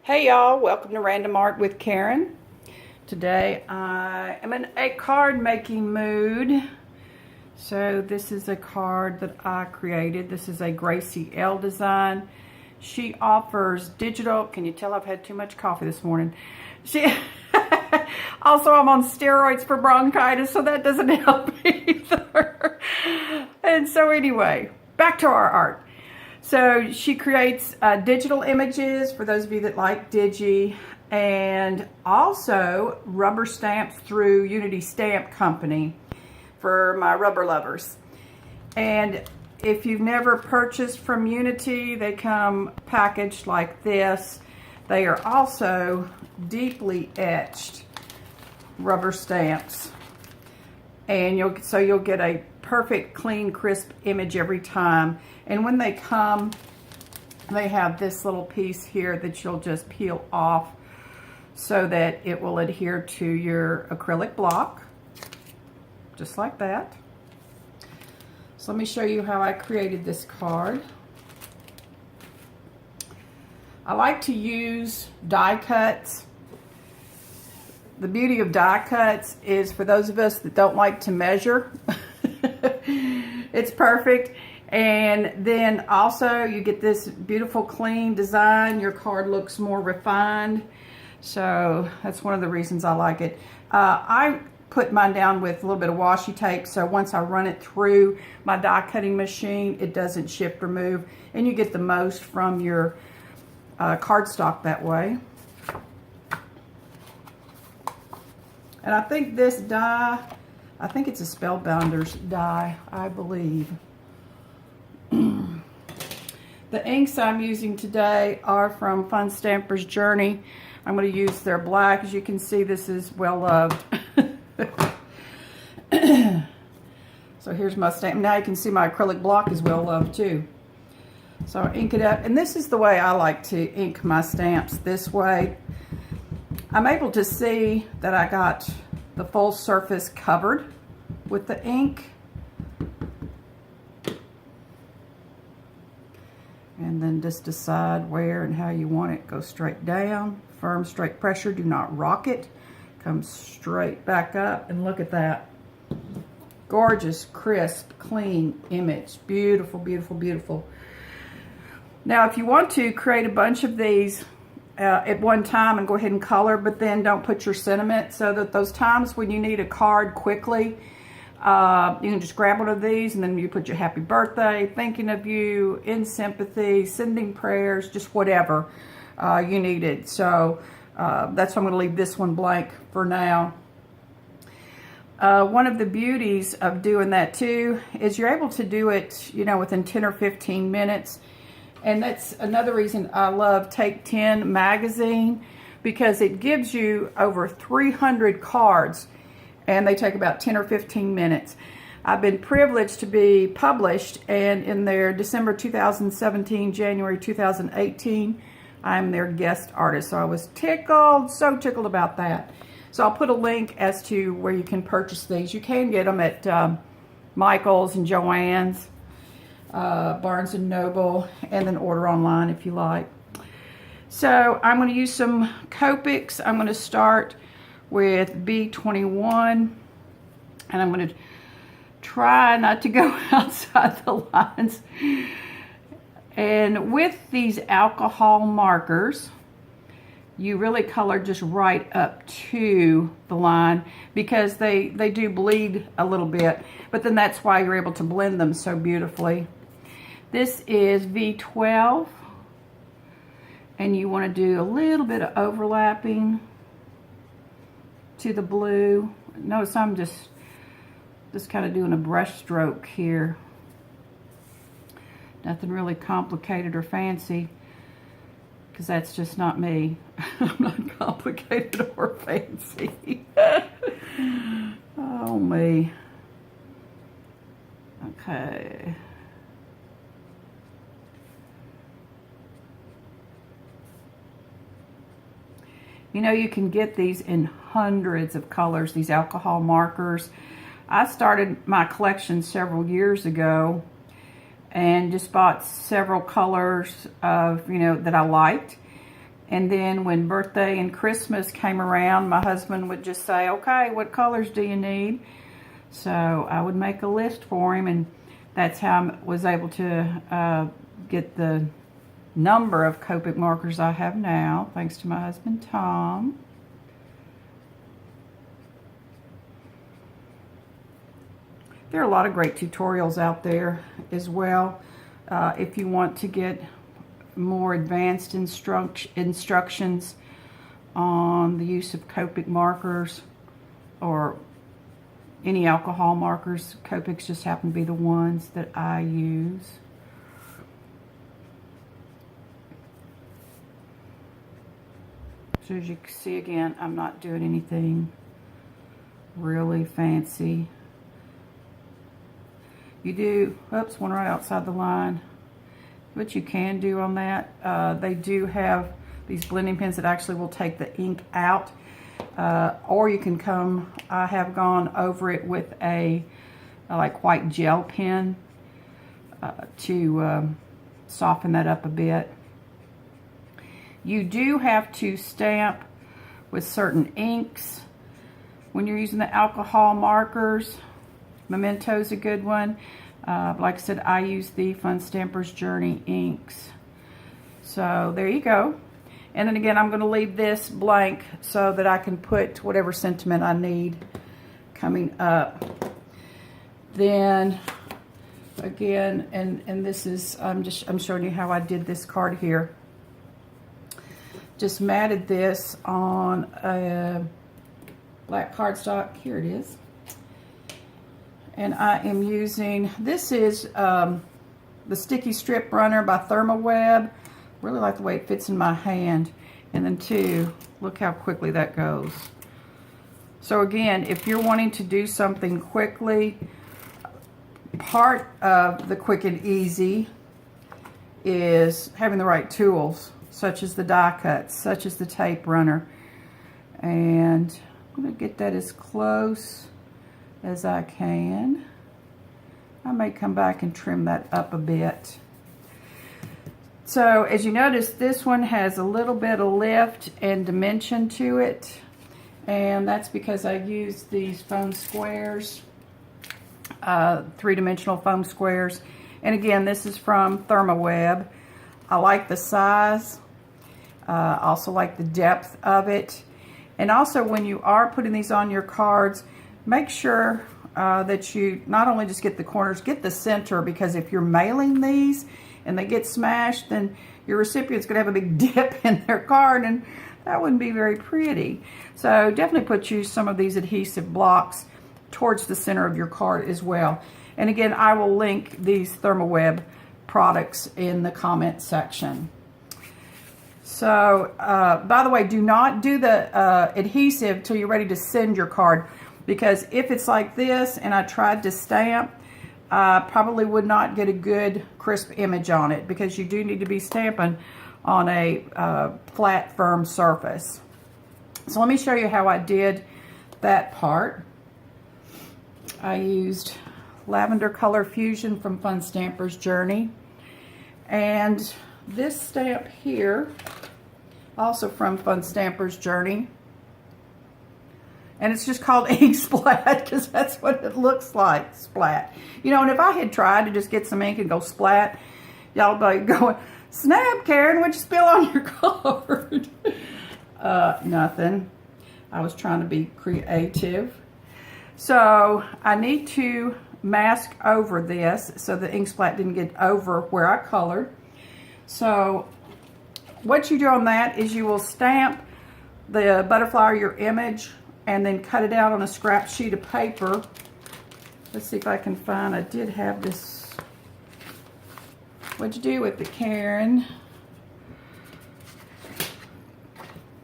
Hey y'all, welcome to Random Art with Karen. Today I am in a card making mood. So this is a card that I created. This is a Gracie L design. She offers digital, can you tell I've had too much coffee this morning? Also I'm on steroids for bronchitis, so that doesn't help either. And so anyway, back to our art. So she creates digital images for those of you that like Digi, and also rubber stamps through Unity Stamp Company for my rubber lovers. And if you've never purchased from Unity, they come packaged like this. They are also deeply etched rubber stamps, and you'll get a perfect, clean, crisp image every time. And when they come, they have this little piece here that you'll just peel off so that it will adhere to your acrylic block, just like that. So let me show you how I created this card. I like to use die cuts. The beauty of die cuts is for those of us that don't like to measure, it's perfect. And then also you get this beautiful clean design. Your card looks more refined. So that's one of the reasons I like it. I put mine down with a little bit of washi tape, so once I run it through my die cutting machine, it doesn't shift or move, and you get the most from your cardstock that way. And I think this die, I think it's a Spellbinders die, I believe. The inks I'm using today are from Fun Stamper's Journey. I'm going to use their black. As you can see, this is well loved. So here's my stamp. Now you can see my acrylic block is well loved too. So I ink it up, and this is the way I like to ink my stamps, this way. I'm able to see that I got the full surface covered with the ink. And then just decide where and how you want it. Go straight down, firm, straight pressure. Do not rock it. Come straight back up, and look at that. Gorgeous, crisp, clean image. Beautiful, beautiful, beautiful. Now, if you want to create a bunch of these at one time and go ahead and color, but then don't put your sentiment, so that those times when you need a card quickly, you can just grab one of these, and then you put your happy birthday, thinking of you, in sympathy, sending prayers, just whatever you needed. So that's why I'm going to leave this one blank for now. One of the beauties of doing that too is you're able to do it, you know, within 10 or 15 minutes. And that's another reason I love Take 10 magazine, because it gives you over 300 cards, and they take about 10 or 15 minutes. I've been privileged to be published, and in their December 2017, January 2018, I'm their guest artist. So I was tickled, so tickled about that. So I'll put a link as to where you can purchase these. You can get them at Michael's and Joann's, Barnes & Noble, and then order online if you like. So I'm going to use some Copics. I'm going to start with B21, and I'm going to try not to go outside the lines. And with these alcohol markers, you really color just right up to the line, because they do bleed a little bit, but then that's why you're able to blend them so beautifully. This is V12, and you want to do a little bit of overlapping to the blue. Notice I'm just kind of doing a brush stroke here. Nothing really complicated or fancy, because that's just not me. I'm not complicated or fancy. Oh, me. Okay. You know, you can get these in hundreds of colors, these alcohol markers. I started my collection several years ago and just bought several colors of, you know, that I liked. And then when birthday and Christmas came around, my husband would just say, okay, what colors do you need? So I would make a list for him, and that's how I was able to get the number of Copic markers I have now, thanks to my husband, Tom. There are a lot of great tutorials out there as well. If you want to get more advanced instructions on the use of Copic markers or any alcohol markers, Copics just happen to be the ones that I use. So as you can see, again, I'm not doing anything really fancy. You do, oops, one right outside the line. What you can do on that, they do have these blending pens that actually will take the ink out. Or you can come, I have gone over it with a like white gel pen to soften that up a bit. You do have to stamp with certain inks when you're using the alcohol markers. Memento's a good one. Like I said, I use the Fun Stampers Journey inks. So there you go. And then again, I'm going to leave this blank so that I can put whatever sentiment I need coming up. Then again, and this is, I'm showing you how I did this card here. Just matted this on a black cardstock. Here it is. And I am using, this is the Sticky Strip Runner by ThermaWeb. Really like the way it fits in my hand. And then two, look how quickly that goes. So again, if you're wanting to do something quickly, part of the quick and easy is having the right tools, such as the die cuts, such as the tape runner. And I'm going to get that as close as I can. I may come back and trim that up a bit. So as you notice, this one has a little bit of lift and dimension to it, and that's because I used these foam squares, three-dimensional foam squares. And again, this is from ThermaWeb. I like the size, also like the depth of it. And also when you are putting these on your cards, make sure that you not only just get the corners, get the center, because if you're mailing these and they get smashed, then your recipient's going to have a big dip in their card, and that wouldn't be very pretty. So definitely use some of these adhesive blocks towards the center of your card as well. And again, I will link these ThermaWeb products in the comment section. So, by the way, do not do the adhesive till you're ready to send your card, because if it's like this and I tried to stamp, I probably would not get a good crisp image on it, because you do need to be stamping on a flat, firm surface. So let me show you how I did that part. I used Lavender Color Fusion from Fun Stampers Journey, and this stamp here, also from Fun Stampers Journey, and it's just called Ink Splat because that's what it looks like, splat. You know, and if I had tried to just get some ink and go splat, y'all be going, snap, Karen, what'd you spill on your card? Nothing. I was trying to be creative. So I need to mask over this so the ink splat didn't get over where I colored. So what you do on that is you will stamp the butterfly or your image and then cut it out on a scrap sheet of paper. Let's see if I can find, I did have this. What'd you do with it, Karen?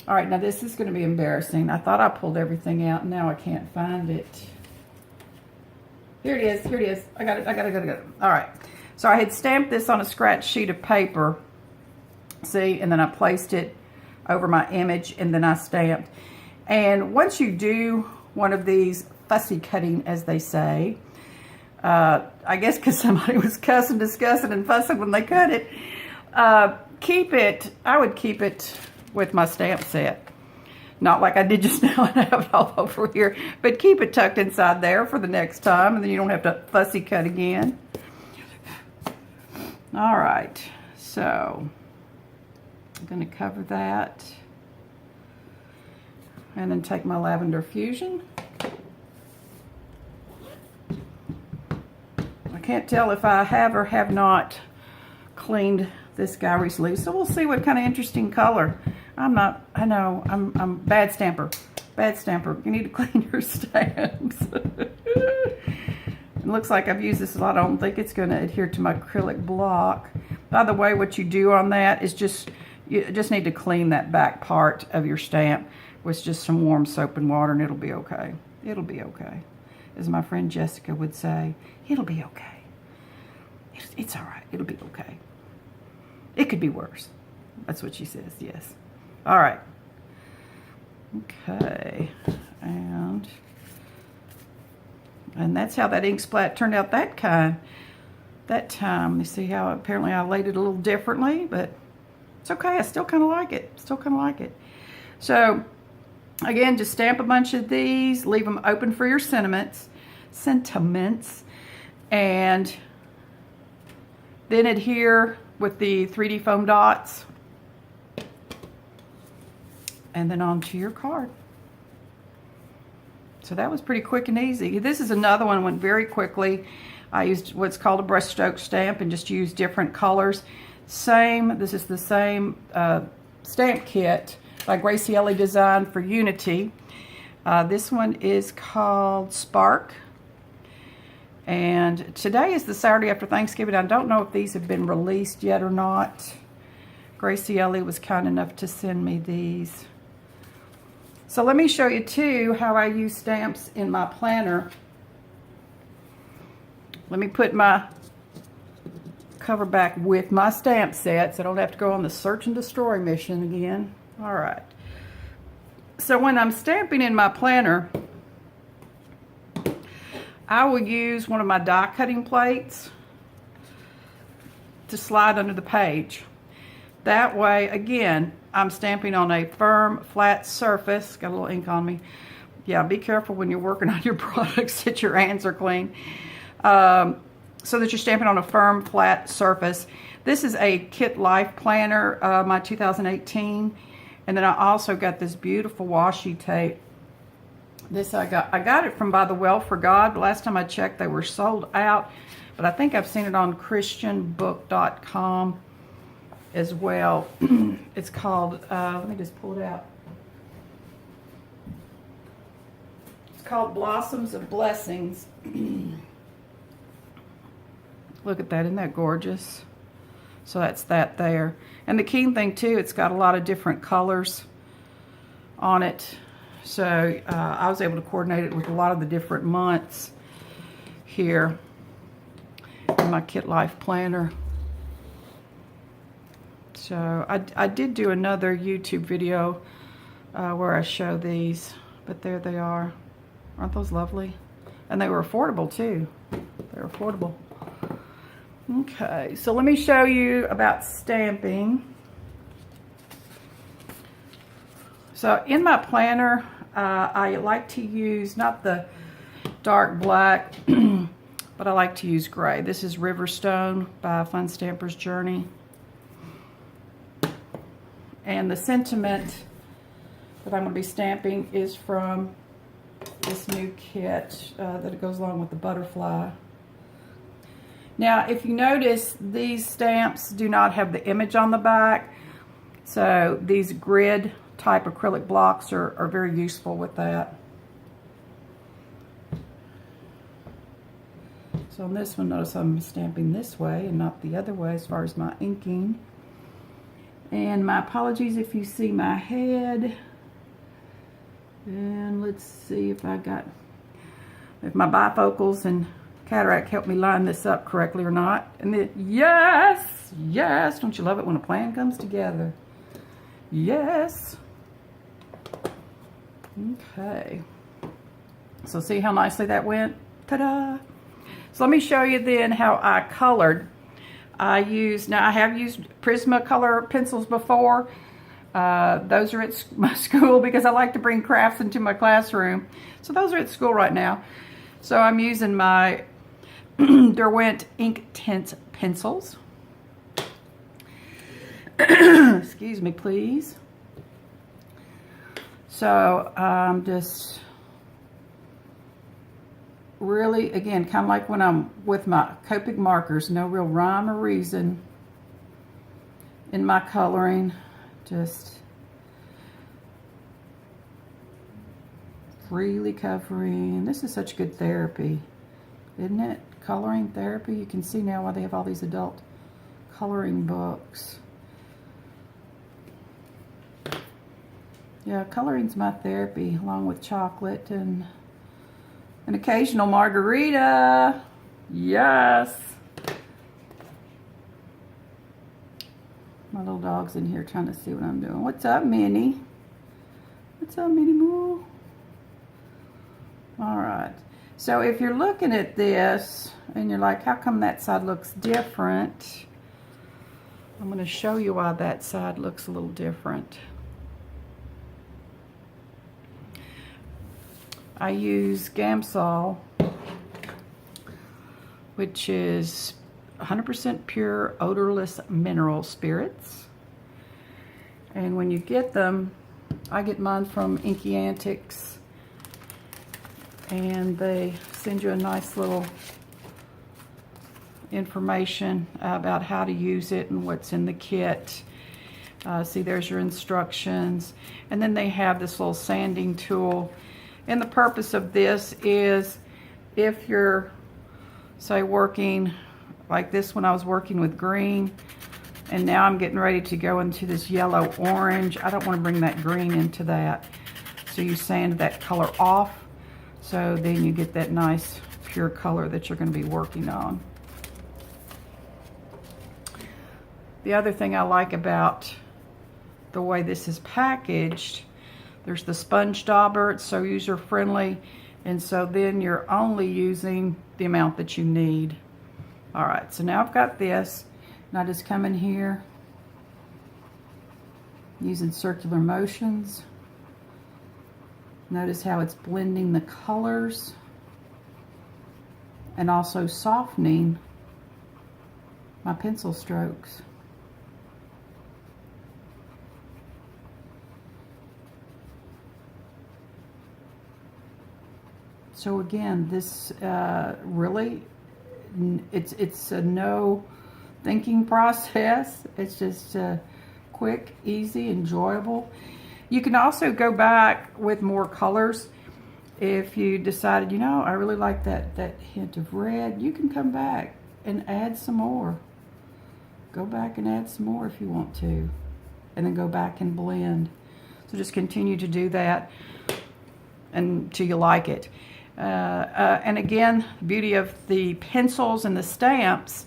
All right, now this is gonna be embarrassing. I thought I pulled everything out, and now I can't find it. Here it is, here it is. I got it. All right, so I had stamped this on a scratch sheet of paper, see, and then I placed it over my image, and then I stamped. And once you do one of these fussy cutting, as they say, I guess because somebody was cussing, discussing, and fussing when they cut it, keep it, I would keep it with my stamp set. Not like I did just now and I have it all over here, but keep it tucked inside there for the next time, and then you don't have to fussy cut again. All right, so I'm going to cover that, and then take my Lavender Fusion. I can't tell if I have or have not cleaned this guy recently, so we'll see what kind of interesting color. I'm bad stamper. Bad stamper. You need to clean your stamps. It looks like I've used this a lot. I don't think it's going to adhere to my acrylic block. By the way, what you do on that is you just need to clean that back part of your stamp with just some warm soap and water, and it'll be okay. It'll be okay. As my friend Jessica would say, it'll be okay. It's all right. It'll be okay. It could be worse. That's what she says, yes. All right. Okay. And that's how that ink splat turned out that time. You see how apparently I laid it a little differently, but it's okay. I still kind of like it. So, again, just stamp a bunch of these. Leave them open for your sentiments. And then adhere with the 3D foam dots. And then onto your card. So that was pretty quick and easy. This is another one that went very quickly. I used what's called a brushstroke stamp and just used different colors. This is the same stamp kit by Graciela Design for Unity. This one is called Spark. And today is the Saturday after Thanksgiving. I don't know if these have been released yet or not. Graciela was kind enough to send me these. So let me show you too how I use stamps in my planner. Let me put my cover back with my stamp set so I don't have to go on the search and destroy mission again. All right. So when I'm stamping in my planner, I will use one of my die cutting plates to slide under the page. That way, again, I'm stamping on a firm, flat surface. Got a little ink on me. Yeah, be careful when you're working on your products that your hands are clean. So that you're stamping on a firm, flat surface. This is a Kit Life planner, my 2018. And then I also got this beautiful washi tape. This I got it from By the Well for God. Last time I checked, they were sold out. But I think I've seen it on christianbook.com as well. It's called, let me just pull it out. It's called Blossoms of Blessings. Look at that, isn't that gorgeous? So that's that there. And the keen thing too, it's got a lot of different colors on it. So I was able to coordinate it with a lot of the different months here in my Kit Life planner. So I did do another YouTube video where I show these, but there they are. Aren't those lovely? And they were affordable too. They're affordable. Okay, so let me show you about stamping. So in my planner, I like to use not the dark black, but I like to use gray. This is Riverstone by Fun Stamper's Journey. And the sentiment that I'm going to be stamping is from this new kit that goes along with the butterfly. Now, if you notice, these stamps do not have the image on the back, so these grid type acrylic blocks are very useful with that. So on this one, notice I'm stamping this way and not the other way as far as my inking. And my apologies if you see my head. And let's see if my bifocals and cataract help me line this up correctly or not. And then, yes, don't you love it when a plan comes together? Yes. Okay. So see how nicely that went? Ta-da! So let me show you then how I colored. I have used Prismacolor pencils before, Those are at my school because I like to bring crafts into my classroom. So those are at school right now. So I'm using my Derwent Inktense pencils. Excuse me, please. So I'm just really, again, kind of like when I'm with my Copic markers, no real rhyme or reason in my coloring. Just freely covering. This is such good therapy, isn't it? Coloring therapy. You can see now why they have all these adult coloring books. Yeah, coloring's my therapy, along with chocolate and an occasional margarita. Yes. My little dog's in here trying to see what I'm doing. What's up, Minnie? What's up, Minnie Moo? All right. So if you're looking at this and you're like, how come that side looks different? I'm going to show you why that side looks a little different. I use Gamsol, which is 100% pure odorless mineral spirits. And when you get them, I get mine from Inky Antics, and they send you a nice little information about how to use it and what's in the kit. See, there's your instructions. And then they have this little sanding tool. And the purpose of this is if you're, say, working like this, when I was working with green, and now I'm getting ready to go into this yellow orange. I don't want to bring that green into that. So you sand that color off, so then you get that nice pure color that you're going to be working on. The other thing I like about the way this is packaged, there's the sponge dauber. It's so user friendly, and so then you're only using the amount that you need. All right, so now I've got this, and I just come in here using circular motions. Notice how it's blending the colors and also softening my pencil strokes. So again, this really, it's a no thinking process. It's just quick, easy, enjoyable. You can also go back with more colors. If you decided, you know, I really like that hint of red, you can come back and add some more. Go back and add some more if you want to, and then go back and blend. So just continue to do that until you like it. And again, the beauty of the pencils and the stamps,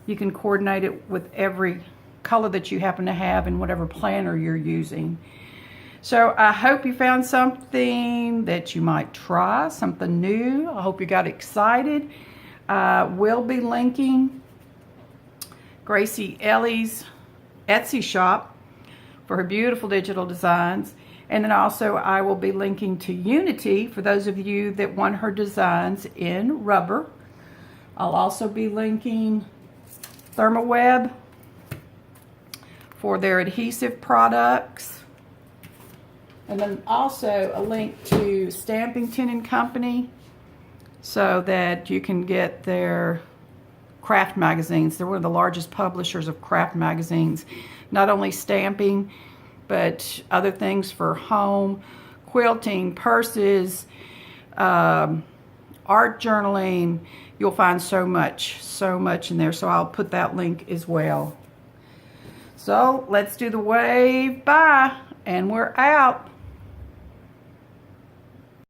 you can coordinate it with every color that you happen to have in whatever planner you're using. So I hope you found something that you might try, something new. I hope you got excited. We'll be linking Gracie Ellie's Etsy shop for her beautiful digital designs. And then also I will be linking to Unity for those of you that want her designs in rubber. I'll also be linking ThermaWeb for their adhesive products. And then also a link to Stampington and Company so that you can get their craft magazines. They're one of the largest publishers of craft magazines, not only stamping, but other things for home, quilting, purses, art journaling. You'll find so much in there. So I'll put that link as well. So let's do the wave. Bye. And we're out.